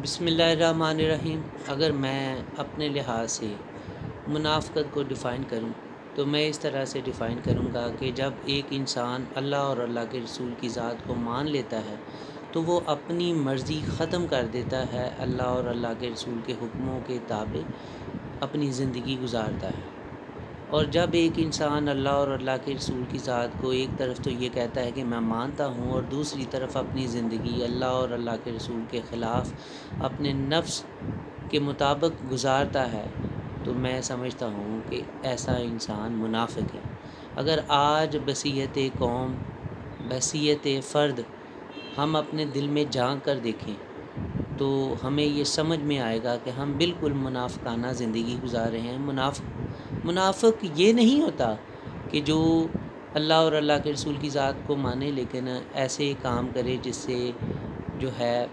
بسم اللہ الرحمن الرحیم۔ اگر میں اپنے لحاظ سے منافقت کو ڈیفائن کروں تو میں اس طرح سے ڈیفائن کروں گا کہ جب ایک انسان اللہ اور اللہ کے رسول کی ذات کو مان لیتا ہے تو وہ اپنی مرضی ختم کر دیتا ہے، اللہ اور اللہ کے رسول کے حکموں کے تابع اپنی زندگی گزارتا ہے۔ اور جب ایک انسان اللہ اور اللہ کے رسول کی ذات کو ایک طرف تو یہ کہتا ہے کہ میں مانتا ہوں، اور دوسری طرف اپنی زندگی اللہ اور اللہ کے رسول کے خلاف اپنے نفس کے مطابق گزارتا ہے، تو میں سمجھتا ہوں کہ ایسا انسان منافق ہے۔ اگر آج بصیرت قوم، بصیرت فرد ہم اپنے دل میں جھانک کر دیکھیں تو ہمیں یہ سمجھ میں آئے گا کہ ہم بالکل منافقانہ زندگی گزار رہے ہیں۔ منافق یہ نہیں ہوتا کہ جو اللہ اور اللہ کے رسول کی ذات کو مانے لیکن ایسے کام کرے جس سے جو ہے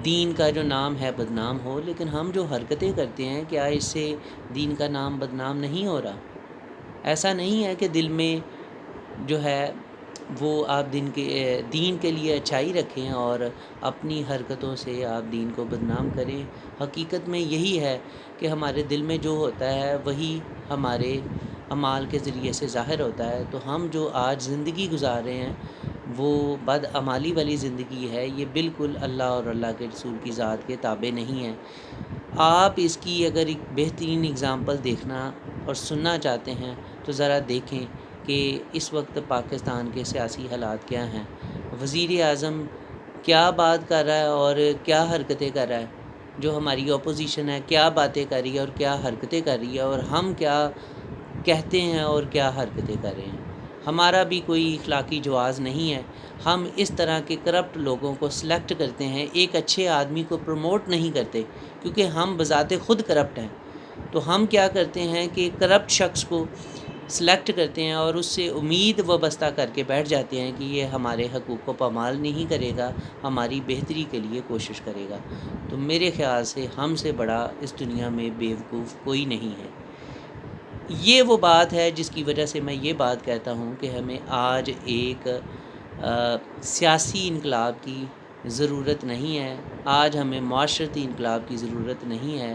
دین کا جو نام ہے بدنام ہو، لیکن ہم جو حرکتیں کرتے ہیں کیا اس سے دین کا نام بدنام نہیں ہو رہا؟ ایسا نہیں ہے کہ دل میں جو ہے وہ آپ دین کے لیے اچھائی رکھیں اور اپنی حرکتوں سے آپ دین کو بدنام کریں۔ حقیقت میں یہی ہے کہ ہمارے دل میں جو ہوتا ہے وہی ہمارے اعمال کے ذریعے سے ظاہر ہوتا ہے۔ تو ہم جو آج زندگی گزار رہے ہیں وہ بدعمالی والی زندگی ہے، یہ بالکل اللہ اور اللہ کے رسول کی ذات کے تابع نہیں ہے۔ آپ اس کی اگر ایک بہترین اگزامپل دیکھنا اور سننا چاہتے ہیں تو ذرا دیکھیں کہ اس وقت پاکستان کے سیاسی حالات کیا ہیں۔ وزیر اعظم کیا بات کر رہا ہے اور کیا حرکتیں کر رہا ہے، جو ہماری اپوزیشن ہے کیا باتیں کر رہی ہے اور کیا حرکتیں کر رہی ہے، اور ہم کیا کہتے ہیں اور کیا حرکتیں کر رہے ہیں۔ ہمارا بھی کوئی اخلاقی جواز نہیں ہے۔ ہم اس طرح کے کرپٹ لوگوں کو سلیکٹ کرتے ہیں، ایک اچھے آدمی کو پروموٹ نہیں کرتے کیونکہ ہم بذات خود کرپٹ ہیں۔ تو ہم کیا کرتے ہیں کہ کرپٹ شخص کو سلیکٹ کرتے ہیں اور اس سے امید وابستہ کر کے بیٹھ جاتے ہیں کہ یہ ہمارے حقوق کو پامال نہیں کرے گا، ہماری بہتری کے لیے کوشش کرے گا۔ تو میرے خیال سے ہم سے بڑا اس دنیا میں بیوقوف کوئی نہیں ہے۔ یہ وہ بات ہے جس کی وجہ سے میں یہ بات کہتا ہوں کہ ہمیں آج ایک سیاسی انقلاب کی ضرورت نہیں ہے، آج ہمیں معاشرتی انقلاب کی ضرورت نہیں ہے،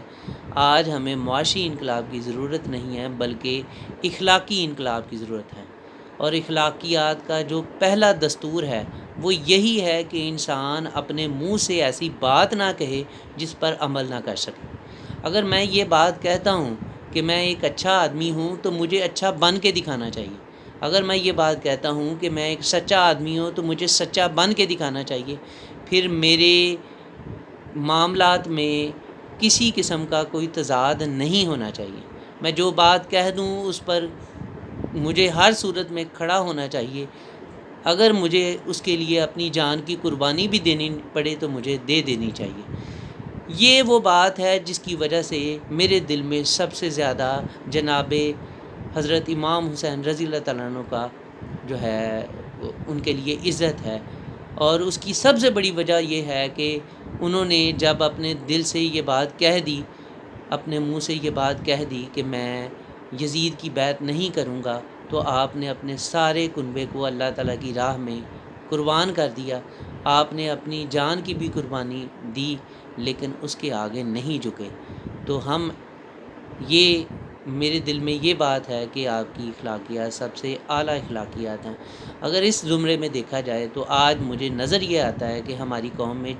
آج ہمیں معاشی انقلاب کی ضرورت نہیں ہے، بلکہ اخلاقی انقلاب کی ضرورت ہے۔ اور اخلاقیات کا جو پہلا دستور ہے وہ یہی ہے کہ انسان اپنے منہ سے ایسی بات نہ کہے جس پر عمل نہ کر سکے۔ اگر میں یہ بات کہتا ہوں کہ میں ایک اچھا آدمی ہوں تو مجھے اچھا بن کے دکھانا چاہیے۔ اگر میں یہ بات کہتا ہوں کہ میں ایک سچا آدمی ہوں تو مجھے سچا بن کے دکھانا چاہیے۔ پھر میرے معاملات میں کسی قسم کا کوئی تضاد نہیں ہونا چاہیے۔ میں جو بات کہہ دوں اس پر مجھے ہر صورت میں کھڑا ہونا چاہیے۔ اگر مجھے اس کے لیے اپنی جان کی قربانی بھی دینی پڑے تو مجھے دے دینی چاہیے۔ یہ وہ بات ہے جس کی وجہ سے میرے دل میں سب سے زیادہ جناب حضرت امام حسین رضی اللہ تعالیٰ عنہ کا جو ہے ان کے لیے عزت ہے، اور اس کی سب سے بڑی وجہ یہ ہے کہ انہوں نے جب اپنے دل سے یہ بات کہہ دی، اپنے منہ سے یہ بات کہہ دی کہ میں یزید کی بیعت نہیں کروں گا، تو آپ نے اپنے سارے کنبے کو اللہ تعالیٰ کی راہ میں قربان کر دیا۔ آپ نے اپنی جان کی بھی قربانی دی لیکن اس کے آگے نہیں جھکے۔ تو یہ میرے دل میں یہ بات ہے کہ آپ کی اخلاقیات سب سے اعلیٰ اخلاقیات ہیں۔ اگر اس زمرے میں دیکھا جائے تو آج مجھے نظر یہ آتا ہے کہ ہماری قوم میں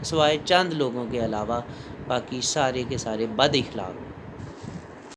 سوائے چند لوگوں کے علاوہ باقی سارے کے سارے بد اخلاق ہیں۔